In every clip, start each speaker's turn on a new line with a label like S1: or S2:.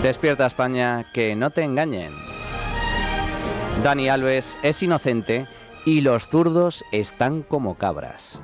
S1: Despierta España, que no te engañen. Dani Alves es inocente y los zurdos están como cabras.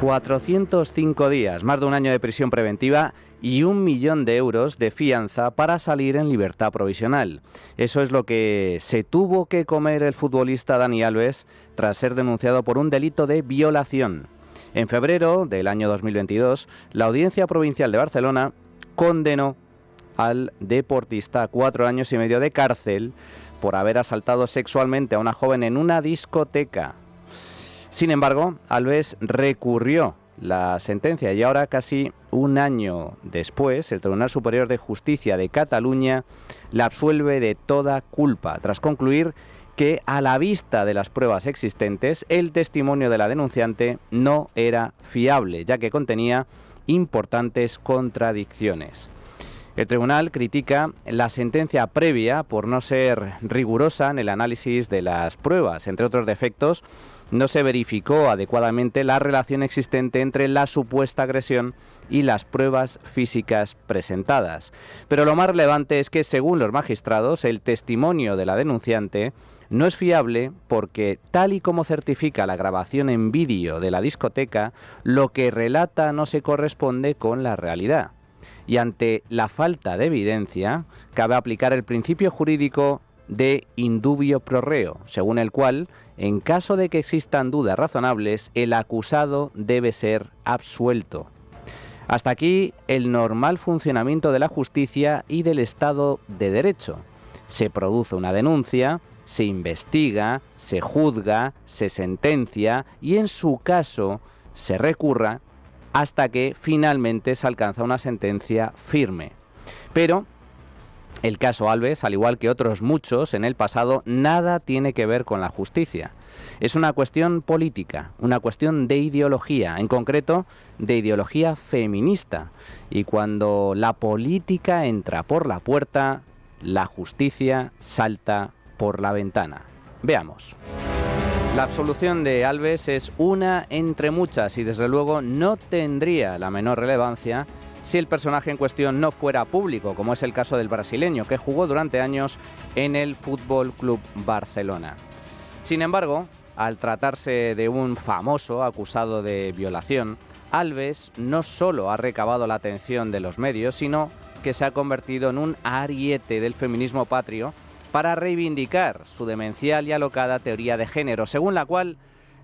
S1: ...405 días, más de un año de prisión preventiva y 1 millón de euros de fianza para salir en libertad provisional. Eso es lo que se tuvo que comer el futbolista Dani Alves tras ser denunciado por un delito de violación. En febrero del año 2022, la Audiencia Provincial de Barcelona condenó al deportista a 4 años y medio de cárcel por haber asaltado sexualmente a una joven en una discoteca. Sin embargo, Alves recurrió la sentencia y ahora, casi un año después, el Tribunal Superior de Justicia de Cataluña le absuelve de toda culpa, tras concluir que, a la vista de las pruebas existentes, el testimonio de la denunciante no era fiable, ya que contenía importantes contradicciones. El tribunal critica la sentencia previa por no ser rigurosa en el análisis de las pruebas. Entre otros defectos, no se verificó adecuadamente la relación existente entre la supuesta agresión y las pruebas físicas presentadas. Pero lo más relevante es que, según los magistrados, el testimonio de la denunciante no es fiable porque, tal y como certifica la grabación en vídeo de la discoteca, lo que relata no se corresponde con la realidad. Y ante la falta de evidencia, cabe aplicar el principio jurídico de indubio pro reo, según el cual, en caso de que existan dudas razonables, el acusado debe ser absuelto. Hasta aquí el normal funcionamiento de la justicia y del Estado de Derecho. Se produce una denuncia, se investiga, se juzga, se sentencia y, en su caso, se recurra hasta que finalmente se alcanza una sentencia firme. Pero el caso Alves, al igual que otros muchos en el pasado, nada tiene que ver con la justicia. Es una cuestión política, una cuestión de ideología, en concreto de ideología feminista. Y cuando la política entra por la puerta, la justicia salta por la ventana. Veamos. La absolución de Alves es una entre muchas y, desde luego, no tendría la menor relevancia si el personaje en cuestión no fuera público, como es el caso del brasileño, que jugó durante años en el Fútbol Club Barcelona. Sin embargo, al tratarse de un famoso acusado de violación, Alves no solo ha recabado la atención de los medios, sino que se ha convertido en un ariete del feminismo patrio para reivindicar su demencial y alocada teoría de género, según la cual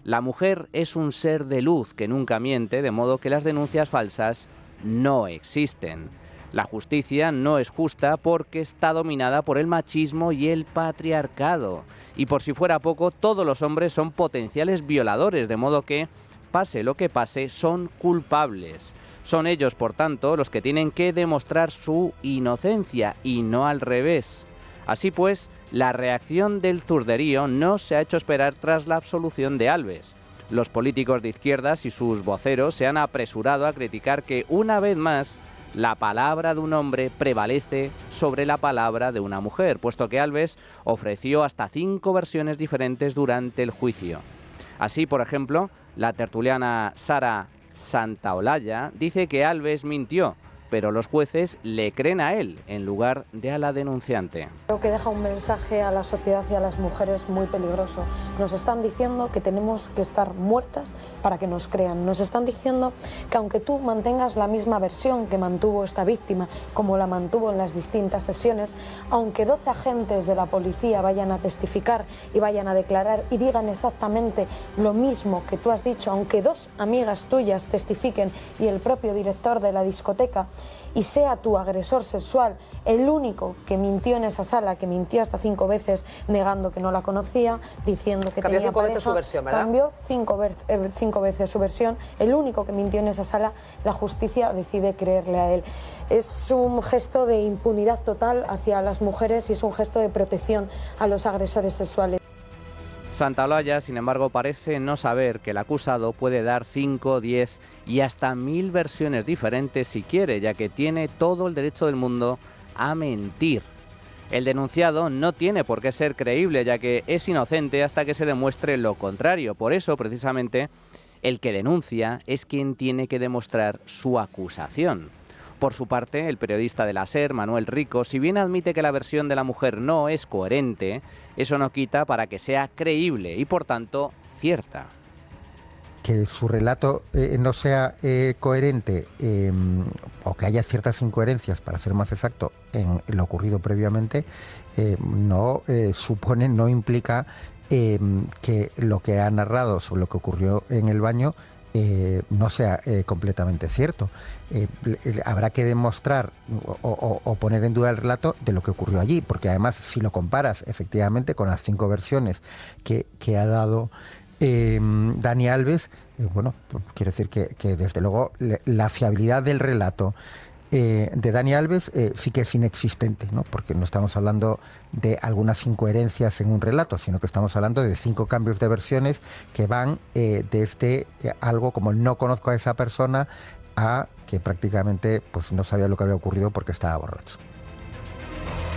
S1: la mujer es un ser de luz que nunca miente, de modo que las denuncias falsas no existen. La justicia no es justa porque está dominada por el machismo y el patriarcado. Y, por si fuera poco, todos los hombres son potenciales violadores, de modo que, pase lo que pase, son culpables. Son ellos, por tanto, los que tienen que demostrar su inocencia y no al revés. Así pues, la reacción del zurderío no se ha hecho esperar tras la absolución de Alves. Los políticos de izquierdas y sus voceros se han apresurado a criticar que, una vez más, la palabra de un hombre prevalece sobre la palabra de una mujer, puesto que Alves ofreció hasta 5 versiones diferentes durante el juicio. Así, por ejemplo, la tertuliana Sara Santaolalla dice que Alves mintió, pero los jueces le creen a él en lugar de a la denunciante.
S2: Creo que deja un mensaje a la sociedad y a las mujeres muy peligroso. Nos están diciendo que tenemos que estar muertas para que nos crean. Nos están diciendo que aunque tú mantengas la misma versión que mantuvo esta víctima, como la mantuvo en las distintas sesiones, aunque 12 agentes de la policía vayan a testificar y vayan a declarar y digan exactamente lo mismo que tú has dicho, aunque 2 amigas tuyas testifiquen y el propio director de la discoteca, y sea tu agresor sexual el único que mintió en esa sala, que mintió hasta 5 veces negando que no la conocía, diciendo que
S3: cambió
S2: tenía
S3: 5 veces su versión, ¿verdad?
S2: Cambió 5 veces su versión, el único que mintió en esa sala, la justicia decide creerle a él. Es un gesto de impunidad total hacia las mujeres y es un gesto de protección a los agresores sexuales.
S1: Santaolalla, sin embargo, parece no saber que el acusado puede dar 5, 10 y hasta 1000 versiones diferentes si quiere, ya que tiene todo el derecho del mundo a mentir. El denunciado no tiene por qué ser creíble, ya que es inocente hasta que se demuestre lo contrario. Por eso, precisamente, el que denuncia es quien tiene que demostrar su acusación. Por su parte, el periodista de la SER, Manuel Rico, si bien admite que la versión de la mujer no es coherente, eso no quita para que sea creíble y, por tanto, cierta.
S3: Que su relato no sea coherente o que haya ciertas incoherencias, para ser más exacto, en lo ocurrido previamente, no implica que lo que ha narrado sobre lo que ocurrió en el baño no sea completamente cierto. Habrá que demostrar o poner en duda el relato de lo que ocurrió allí, porque además, si lo comparas efectivamente con las 5 versiones que ha dado Dani Alves, bueno, quiero decir que desde luego la fiabilidad del relato de Dani Alves sí que es inexistente, ¿no? Porque no estamos hablando de algunas incoherencias en un relato, sino que estamos hablando de 5 cambios de versiones que van desde algo como no conozco a esa persona a que prácticamente pues no sabía lo que había ocurrido porque estaba borracho.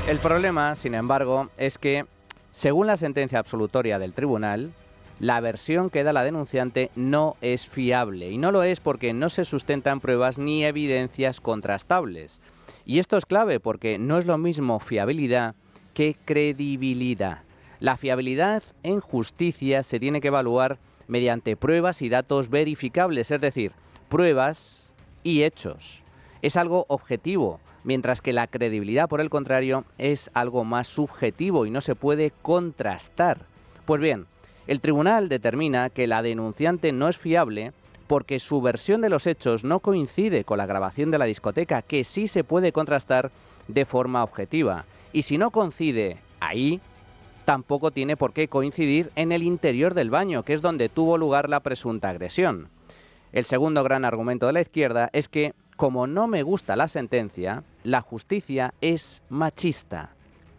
S1: El problema, sin embargo, es que, según la sentencia absolutoria del tribunal, la versión que da la denunciante no es fiable, y no lo es porque no se sustentan pruebas ni evidencias contrastables. Y esto es clave porque no es lo mismo fiabilidad que credibilidad. La fiabilidad en justicia se tiene que evaluar mediante pruebas y datos verificables, es decir, pruebas y hechos. Es algo objetivo, mientras que la credibilidad, por el contrario, es algo más subjetivo y no se puede contrastar. Pues bien, el tribunal determina que la denunciante no es fiable porque su versión de los hechos no coincide con la grabación de la discoteca, que sí se puede contrastar de forma objetiva. Y si no coincide ahí, tampoco tiene por qué coincidir en el interior del baño, que es donde tuvo lugar la presunta agresión. El segundo gran argumento de la izquierda es que, como no me gusta la sentencia, la justicia es machista.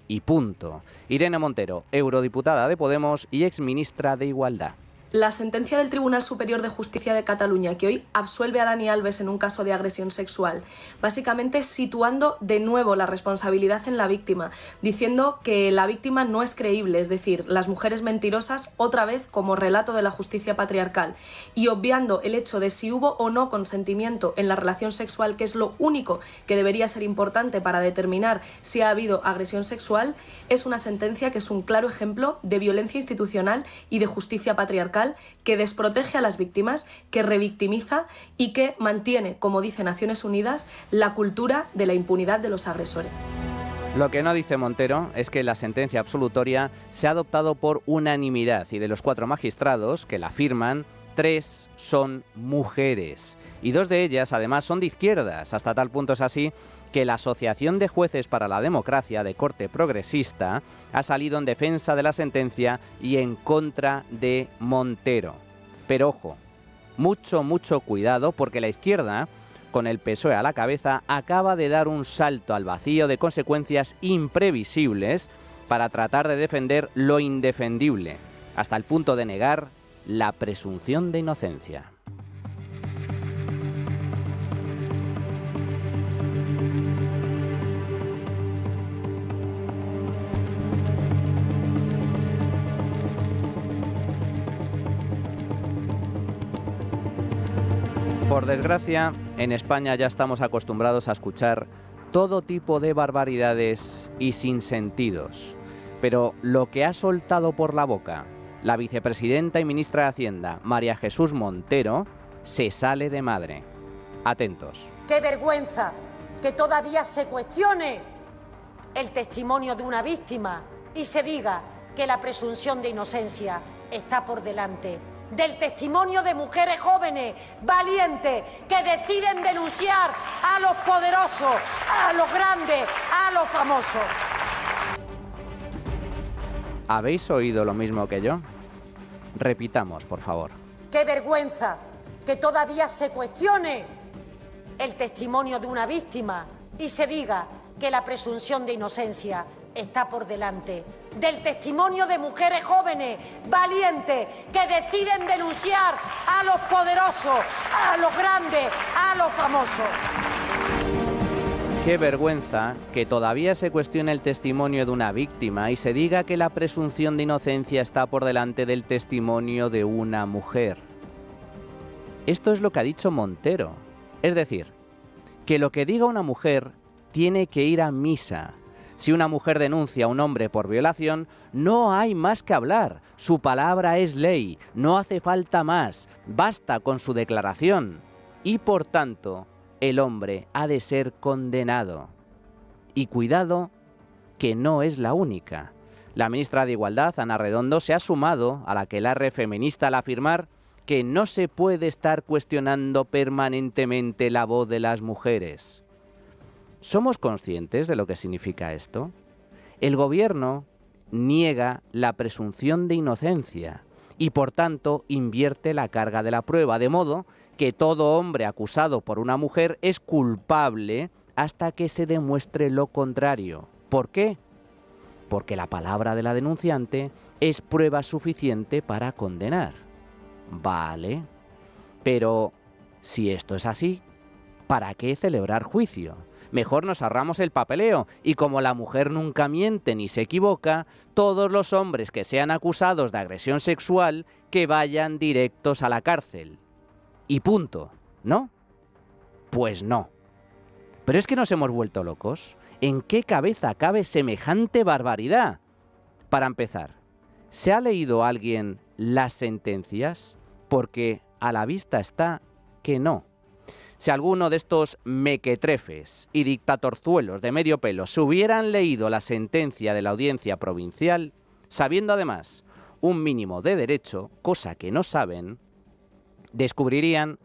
S1: Y punto. Irene Montero, eurodiputada de Podemos y exministra de Igualdad.
S4: La sentencia del Tribunal Superior de Justicia de Cataluña, que hoy absuelve a Dani Alves en un caso de agresión sexual, básicamente situando de nuevo la responsabilidad en la víctima, diciendo que la víctima no es creíble, es decir, las mujeres mentirosas, otra vez como relato de la justicia patriarcal, y obviando el hecho de si hubo o no consentimiento en la relación sexual, que es lo único que debería ser importante para determinar si ha habido agresión sexual. Es una sentencia que es un claro ejemplo de violencia institucional y de justicia patriarcal, que desprotege a las víctimas, que revictimiza y que mantiene, como dice Naciones Unidas, la cultura de la impunidad de los agresores.
S1: Lo que no dice Montero es que la sentencia absolutoria se ha adoptado por unanimidad y de los 4 magistrados que la firman, 3 son mujeres y 2 de ellas además son de izquierdas. Hasta tal punto es así que la Asociación de Jueces para la Democracia, de corte progresista, ha salido en defensa de la sentencia y en contra de Montero. Pero ojo, mucho cuidado, porque la izquierda, con el PSOE a la cabeza, acaba de dar un salto al vacío de consecuencias imprevisibles para tratar de defender lo indefendible, hasta el punto de negar la presunción de inocencia. Por desgracia, en España ya estamos acostumbrados a escuchar todo tipo de barbaridades y sinsentidos. Pero lo que ha soltado por la boca la vicepresidenta y ministra de Hacienda, María Jesús Montero, se sale de madre. Atentos.
S5: ¡Qué vergüenza que todavía se cuestione el testimonio de una víctima y se diga que la presunción de inocencia está por delante del testimonio de mujeres jóvenes, valientes, que deciden denunciar a los poderosos, a los grandes, a los famosos?
S1: ¿Habéis oído lo mismo que yo? Repitamos, por favor.
S5: ¡Qué vergüenza que todavía se cuestione el testimonio de una víctima y se diga que la presunción de inocencia está por delante del testimonio de mujeres jóvenes, valientes, que deciden denunciar a los poderosos, a los grandes, a los famosos?
S1: Qué vergüenza que todavía se cuestione el testimonio de una víctima y se diga que la presunción de inocencia está por delante del testimonio de una mujer. Esto es lo que ha dicho Montero. Es decir, que lo que diga una mujer tiene que ir a misa. Si una mujer denuncia a un hombre por violación, no hay más que hablar. Su palabra es ley, no hace falta más. Basta con su declaración. Y por tanto, el hombre ha de ser condenado. Y cuidado, que no es la única. La ministra de Igualdad, Ana Redondo, se ha sumado a la aquelarre feminista al afirmar que no se puede estar cuestionando permanentemente la voz de las mujeres. ¿Somos conscientes de lo que significa esto? El gobierno niega la presunción de inocencia y por tanto invierte la carga de la prueba, de modo que todo hombre acusado por una mujer es culpable hasta que se demuestre lo contrario. ¿Por qué? Porque la palabra de la denunciante es prueba suficiente para condenar. Vale, pero si esto es así, ¿para qué celebrar juicio? Mejor nos ahorramos el papeleo y como la mujer nunca miente ni se equivoca, todos los hombres que sean acusados de agresión sexual que vayan directos a la cárcel. Y punto, ¿no? Pues no. Pero es que nos hemos vuelto locos. ¿En qué cabeza cabe semejante barbaridad? Para empezar, ¿se ha leído alguien las sentencias? Porque a la vista está que no. Si alguno de estos mequetrefes y dictatorzuelos de medio pelo se hubieran leído la sentencia de la audiencia provincial, sabiendo además un mínimo de derecho, cosa que no saben, descubrirían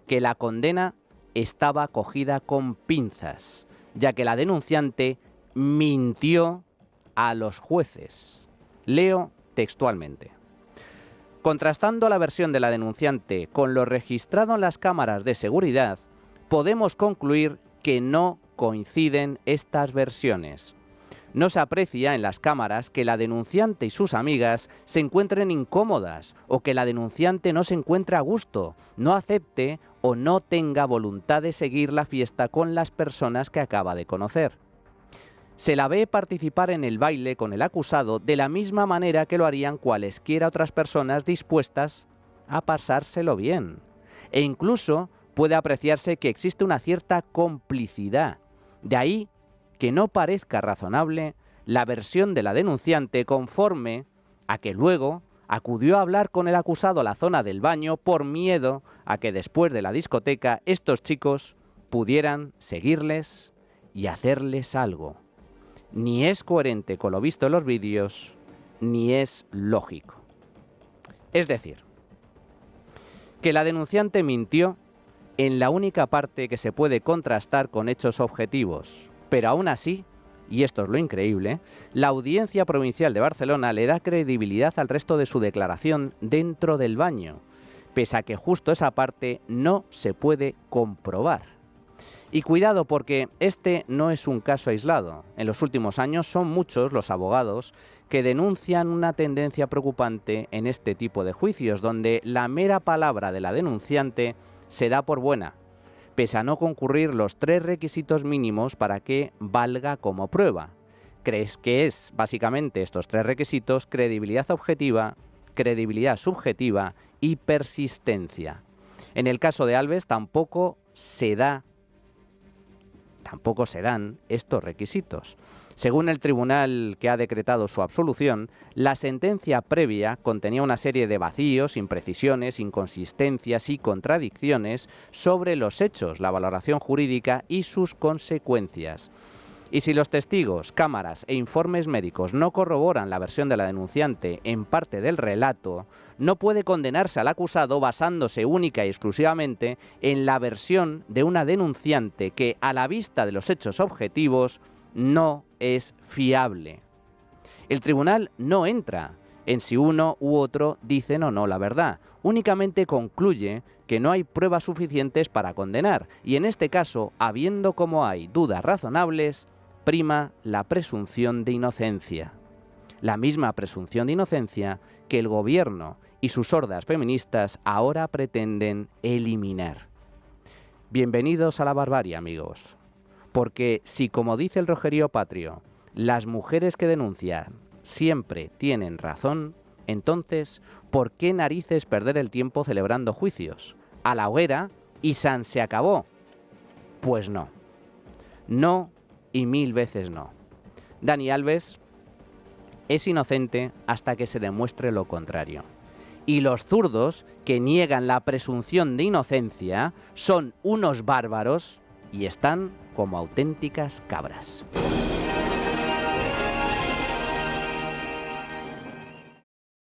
S1: que la condena estaba cogida con pinzas, ya que la denunciante mintió a los jueces. Leo textualmente. Contrastando la versión de la denunciante con lo registrado en las cámaras de seguridad, podemos concluir que no coinciden estas versiones. No se aprecia en las cámaras que la denunciante y sus amigas se encuentren incómodas o que la denunciante no se encuentre a gusto, no acepte o no tenga voluntad de seguir la fiesta con las personas que acaba de conocer. Se la ve participar en el baile con el acusado de la misma manera que lo harían cualesquiera otras personas dispuestas a pasárselo bien. E incluso puede apreciarse que existe una cierta complicidad. De ahí que no parezca razonable la versión de la denunciante conforme a que luego acudió a hablar con el acusado a la zona del baño por miedo a que después de la discoteca estos chicos pudieran seguirles y hacerles algo. Ni es coherente con lo visto en los vídeos, ni es lógico. Es decir, que la denunciante mintió en la única parte que se puede contrastar con hechos objetivos, pero aún así, y esto es lo increíble, la Audiencia Provincial de Barcelona le da credibilidad al resto de su declaración dentro del baño, pese a que justo esa parte no se puede comprobar. Y cuidado porque este no es un caso aislado. En los últimos años son muchos los abogados que denuncian una tendencia preocupante en este tipo de juicios, donde la mera palabra de la denunciante se da por buena, pese a no concurrir los 3 requisitos mínimos para que valga como prueba. ¿Crees que es básicamente estos 3 requisitos? Credibilidad objetiva, credibilidad subjetiva y persistencia. En el caso de Alves tampoco se dan estos requisitos. Según el tribunal que ha decretado su absolución, la sentencia previa contenía una serie de vacíos, imprecisiones, inconsistencias y contradicciones sobre los hechos, la valoración jurídica y sus consecuencias. Y si los testigos, cámaras e informes médicos no corroboran la versión de la denunciante en parte del relato, no puede condenarse al acusado basándose única y exclusivamente en la versión de una denunciante que, a la vista de los hechos objetivos, no es fiable. El tribunal no entra en si uno u otro dicen o no la verdad, únicamente concluye que no hay pruebas suficientes para condenar, y en este caso, habiendo como hay dudas razonables, prima la presunción de inocencia. La misma presunción de inocencia que el gobierno y sus hordas feministas ahora pretenden eliminar. Bienvenidos a la barbarie, amigos. Porque si, como dice el Rogerio Patrio, las mujeres que denuncian siempre tienen razón, entonces, ¿por qué narices perder el tiempo celebrando juicios? A la hoguera y san se acabó. Pues no. No y 1000 veces no. Dani Alves es inocente hasta que se demuestre lo contrario. Y los zurdos que niegan la presunción de inocencia son unos bárbaros y están como auténticas cabras.